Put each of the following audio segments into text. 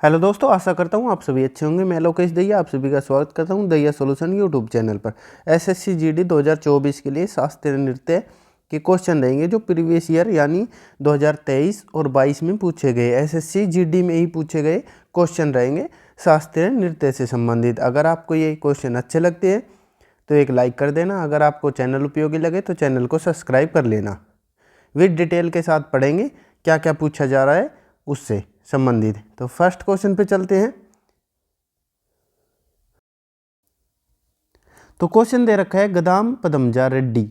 Hello दोस्तों, आशा करता हूँ आप सभी अच्छे होंगे। मैं लोकेश दहिया आप सभी का स्वागत करता हूँ दहिया सॉल्यूशन यूट्यूब चैनल पर। एसएससी जीडी 2024 के लिए शास्त्रीय नृत्य के क्वेश्चन रहेंगे जो प्रीवियस ईयर यानी 2023 और 22 में पूछे गए। एसएससी जीडी में ही पूछे गए क्वेश्चन रहेंगे शास्त्रीय नृत्य से संबंधित। अगर आपको ये क्वेश्चन अच्छे लगते हैं तो एक लाइक कर देना। अगर आपको चैनल उपयोगी लगे तो चैनल को सब्सक्राइब कर लेना। विद डिटेल के साथ पढ़ेंगे क्या क्या पूछा जा रहा है उससे संबंधित। तो फर्स्ट क्वेश्चन पे चलते हैं। तो क्वेश्चन दे रखा है, गदाम पदमजा रेड्डी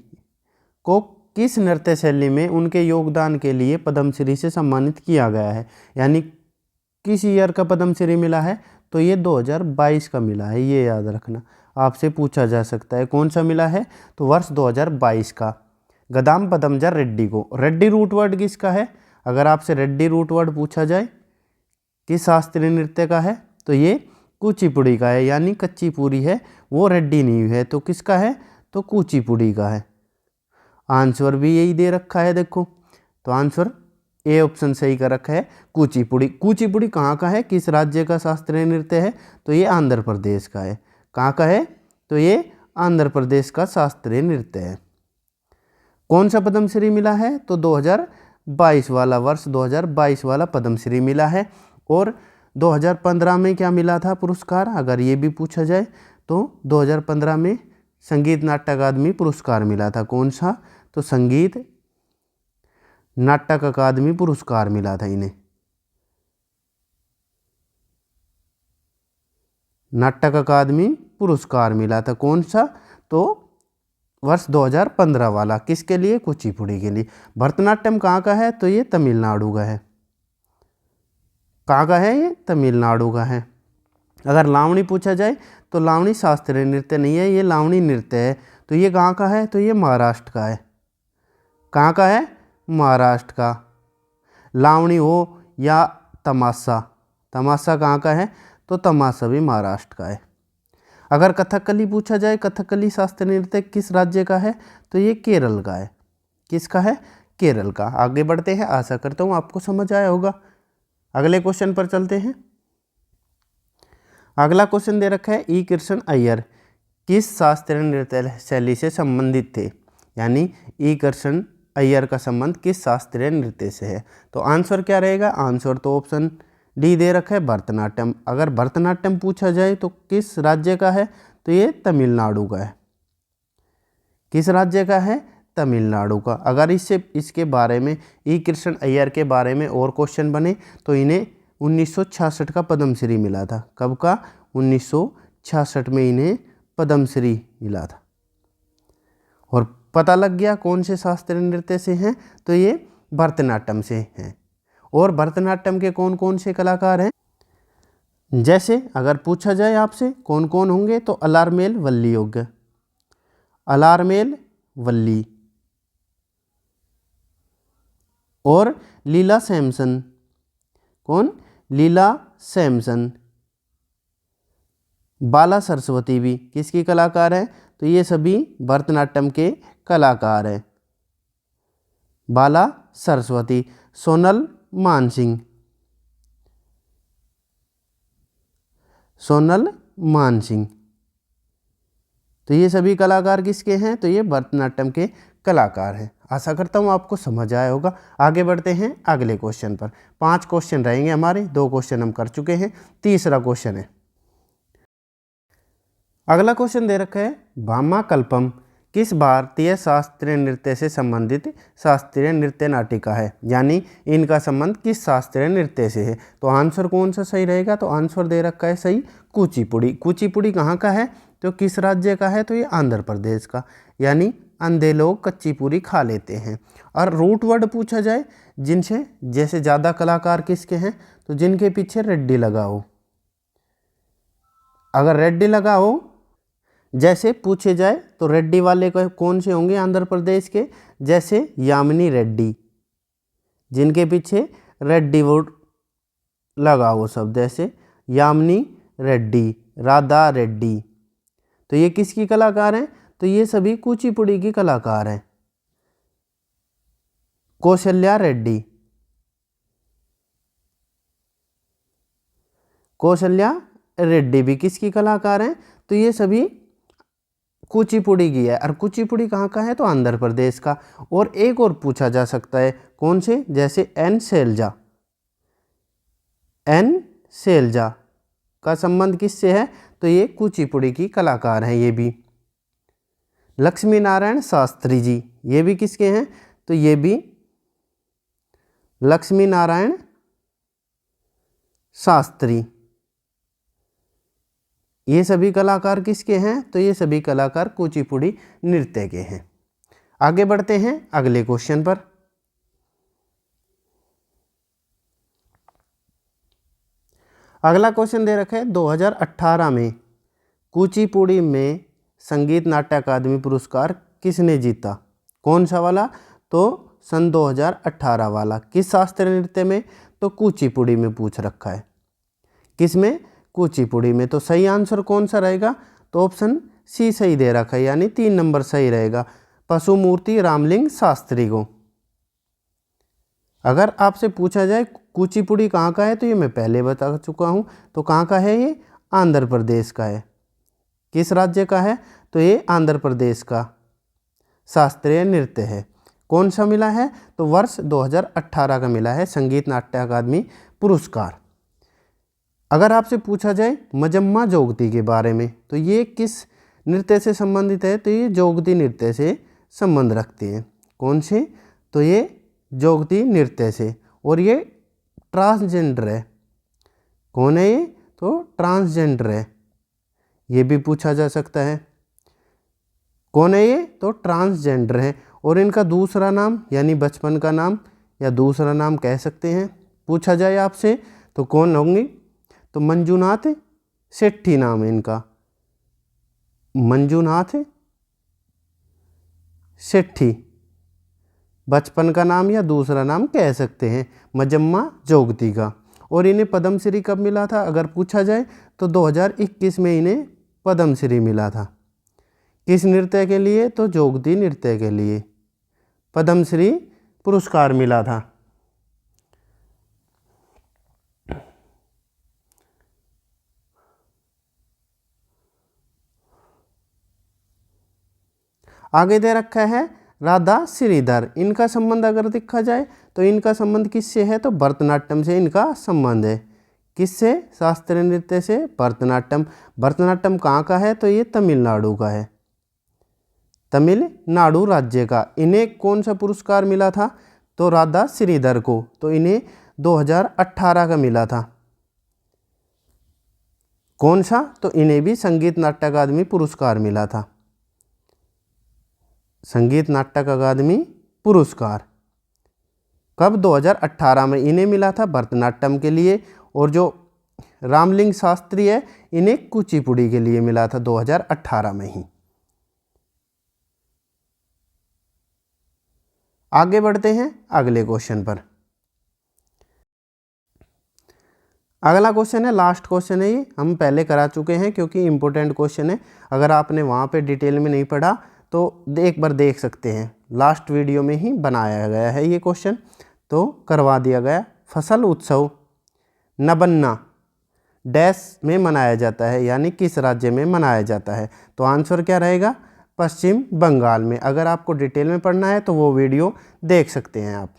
को किस नृत्य शैली में उनके योगदान के लिए पद्मश्री से सम्मानित किया गया है। यानी किस ईयर का पद्मश्री मिला है, तो ये 2022 का मिला है। ये याद रखना, आपसे पूछा जा सकता है कौन सा मिला है, तो वर्ष 2022 का गदाम पदमजा रेड्डी को। रेड्डी रूट वर्ड किसका है? अगर आपसे रेड्डी रूट वर्ड पूछा जाए किस शास्त्रीय नृत्य का है, तो ये कुचिपुड़ी का है। यानी कच्ची पूरी है वो रेड्डी नहीं है, तो किसका है, तो कुचिपुड़ी का है। आंसर भी यही दे रखा है देखो, तो आंसर ए ऑप्शन सही का रखा है, कुचिपुड़ी। कुचिपुड़ी कहाँ का है, किस राज्य का शास्त्रीय नृत्य है, तो ये आंध्र प्रदेश का है। कहाँ का है, तो ये आंध्र प्रदेश का शास्त्रीय नृत्य है। कौन सा पद्मश्री मिला है, तो 2022 वाला, वर्ष 2022 वाला पद्मश्री मिला है। और 2015 में क्या मिला था पुरस्कार, अगर ये भी पूछा जाए तो 2015 में संगीत नाटक अकादमी पुरस्कार मिला था। कौन सा, तो संगीत नाटक अकादमी पुरस्कार मिला था इन्हें। नाटक अकादमी पुरस्कार मिला था कौन सा, तो वर्ष 2015 वाला। किसके लिए, कुचिपुड़ी के लिए। भरतनाट्यम कहाँ का है, तो ये तमिलनाडु का है। कहाँ का है, ये तमिलनाडु का है। अगर लावणी पूछा जाए तो लावणी शास्त्रीय नृत्य नहीं है, ये लावणी नृत्य है। तो ये कहाँ का है, तो ये महाराष्ट्र का है। कहाँ का है, महाराष्ट्र का। लावणी हो या तमाशा, तमाशा कहाँ का है, तो तमाशा भी महाराष्ट्र का है। अगर कथकली पूछा जाए, कथकली शास्त्रीय नृत्य किस राज्य का है, तो ये केरल का है। किसका है, केरल का। आगे बढ़ते हैं, आशा करता हूँ आपको समझ आया होगा। अगले क्वेश्चन पर चलते हैं। अगला क्वेश्चन दे रखा है, ई कृष्ण अय्यर किस शास्त्रीय नृत्य शैली से संबंधित थे। यानी ई कृष्ण अय्यर का संबंध किस शास्त्रीय नृत्य से है, तो आंसर क्या रहेगा। आंसर तो ऑप्शन डी दे रखा है, भरतनाट्यम। अगर भरतनाट्यम पूछा जाए तो किस राज्य का है, तो ये तमिलनाडु का है। किस राज्य का है, तमिलनाडु का। अगर इसके बारे में, ई कृष्ण अय्यर के बारे में और क्वेश्चन बने तो इन्हें 1966 का पद्मश्री मिला था। कब का, 1966 में इन्हें पद्मश्री मिला था। और पता लग गया कौन से शास्त्रीय नृत्य से हैं, तो ये भरतनाट्यम से हैं। और भरतनाट्यम के कौन कौन से कलाकार हैं, जैसे अगर पूछा जाए आपसे कौन कौन होंगे, तो अलारमेल वल्ली योग्य, अलारमेल वल्ली और लीला सैमसन। कौन, लीला सैमसन। बाला सरस्वती भी किसकी कलाकार है, तो ये सभी भरतनाट्यम के कलाकार हैं। बाला सरस्वती। सोनल मानसिंह, सोनल मानसिंह। तो ये सभी कलाकार किसके हैं, तो ये भरतनाट्यम के कलाकार हैं। आशा करता हूँ आपको समझ आया होगा। आगे बढ़ते हैं अगले क्वेश्चन पर। 5 क्वेश्चन रहेंगे हमारे, 2 क्वेश्चन हम कर चुके हैं, तीसरा क्वेश्चन है। अगला क्वेश्चन दे रखा है, भामा कल्पम किस भारतीय शास्त्रीय नृत्य से संबंधित शास्त्रीय नृत्य नाटिका है। यानी इनका संबंध किस शास्त्रीय नृत्य से है, तो आंसर कौन सा सही रहेगा, तो आंसर दे रखा है सही, कुचिपुड़ी। कुचिपुड़ी कहाँ का है, तो किस राज्य का है, तो ये आंध्र प्रदेश का। यानी अंधे लोग कच्ची पूरी खा लेते हैं। और रूट वर्ड पूछा जाए जिनसे, जैसे ज़्यादा कलाकार किसके हैं, तो जिनके पीछे रेड्डी लगा हो। अगर रेड्डी लगा हो जैसे पूछे जाए तो रेड्डी वाले कौन से होंगे आंध्र प्रदेश के, जैसे यामिनी रेड्डी, जिनके पीछे रेड्डी वोट लगा हो शब्द, जैसे यामिनी रेड्डी, राधा रेड्डी। तो ये किसकी कलाकार हैं, तो ये सभी कुचिपुड़ी की कलाकार हैं। कौशल्या रेड्डी, कौशल्या रेड्डी भी किसकी कलाकार हैं? तो ये सभी कुचिपुड़ी की है। और कुचिपुड़ी कहाँ का है? तो आंध्र प्रदेश का। और एक और पूछा जा सकता है, कौन से? जैसे एन शैलजा। एन शैलजा का संबंध किससे है? तो ये कुचिपुड़ी की कलाकार हैं ये भी। लक्ष्मी नारायण शास्त्री जी, ये भी किसके हैं? तो ये भी लक्ष्मी नारायण शास्त्री। ये सभी कलाकार किसके हैं? तो ये सभी कलाकार कुचिपुड़ी नृत्य के हैं। आगे बढ़ते हैं अगले क्वेश्चन पर। अगला क्वेश्चन दे रखा है 2018 में कुचिपुड़ी में संगीत नाट्य अकादमी पुरस्कार किसने जीता? कौन सा वाला? तो सन 2018 वाला। किस शास्त्रीय नृत्य में? तो कुचिपुड़ी में पूछ रखा है। किस में? कुचिपुड़ी में। तो सही आंसर कौन सा रहेगा? तो ऑप्शन सी सही दे रखा है, यानी 3 नंबर सही रहेगा, पशुमूर्ति रामलिंग शास्त्री को। अगर आपसे पूछा जाए कुचिपुड़ी कहाँ का है, तो ये मैं पहले बता चुका हूँ। तो कहाँ का है ये? आंध्र प्रदेश का है। किस राज्य का है? तो ये आंध्र प्रदेश का शास्त्रीय नृत्य है। कौन सा मिला है? तो वर्ष 2018 का मिला है संगीत नाट्य अकादमी पुरस्कार। अगर आपसे पूछा जाए मजम्मा जोगती के बारे में, तो ये किस नृत्य से संबंधित है? तो ये जोगती नृत्य से संबंध रखते हैं। कौन से? तो ये जोगती नृत्य से। और ये ट्रांसजेंडर है। कौन है ये? तो ट्रांसजेंडर है। ये भी पूछा जा सकता है। कौन है ये? तो ट्रांसजेंडर है। और इनका दूसरा नाम, यानी बचपन का नाम या दूसरा नाम कह सकते हैं, पूछा जाए आपसे तो कौन होंगे? तो मंजूनाथ शेट्टी नाम है इनका। मंजूनाथ शेट्टी बचपन का नाम या दूसरा नाम कह सकते हैं मजम्मा जोगती का। और इन्हें पद्मश्री कब मिला था? अगर पूछा जाए तो 2021 में इन्हें पद्मश्री मिला था। किस नृत्य के लिए? तो जोगती नृत्य के लिए पद्मश्री पुरस्कार मिला था। आगे दे रखा है राधा श्रीधर। इनका संबंध अगर देखा जाए तो इनका संबंध किससे है? तो भरतनाट्यम से इनका संबंध है। किससे? शास्त्रीय नृत्य से भरतनाट्यम। भरतनाट्यम कहाँ का है? तो ये तमिलनाडु का है, तमिलनाडु राज्य का। इन्हें कौन सा पुरस्कार मिला था? तो राधा श्रीधर को। तो इन्हें 2018 का मिला था। कौन सा? तो इन्हें भी संगीत नाट्य अकादमी पुरस्कार मिला था। संगीत नाटक अकादमी पुरस्कार कब? 2018 में इन्हें मिला था भरतनाट्यम के लिए। और जो रामलिंग शास्त्री है इन्हें कुचिपुड़ी के लिए मिला था 2018 में ही। आगे बढ़ते हैं अगले क्वेश्चन पर। अगला क्वेश्चन है, लास्ट क्वेश्चन है, ये हम पहले करा चुके हैं क्योंकि इम्पोर्टेंट क्वेश्चन है। अगर आपने वहाँ पे डिटेल में नहीं पढ़ा तो एक बार देख सकते हैं, लास्ट वीडियो में ही बनाया गया है ये क्वेश्चन, तो करवा दिया गया। फसल उत्सव नबन्ना डैश में मनाया जाता है, यानी किस राज्य में मनाया जाता है? तो आंसर क्या रहेगा? पश्चिम बंगाल में। अगर आपको डिटेल में पढ़ना है तो वो वीडियो देख सकते हैं आप।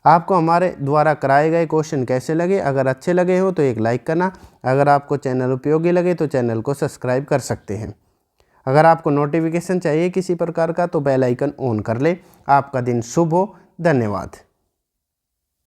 आपको हमारे द्वारा कराए गए क्वेश्चन कैसे लगे? अगर अच्छे लगे हो तो एक लाइक करना। अगर आपको चैनल उपयोगी लगे तो चैनल को सब्सक्राइब कर सकते हैं। अगर आपको नोटिफिकेशन चाहिए किसी प्रकार का तो बेल आइकन ऑन कर ले। आपका दिन शुभ हो। धन्यवाद।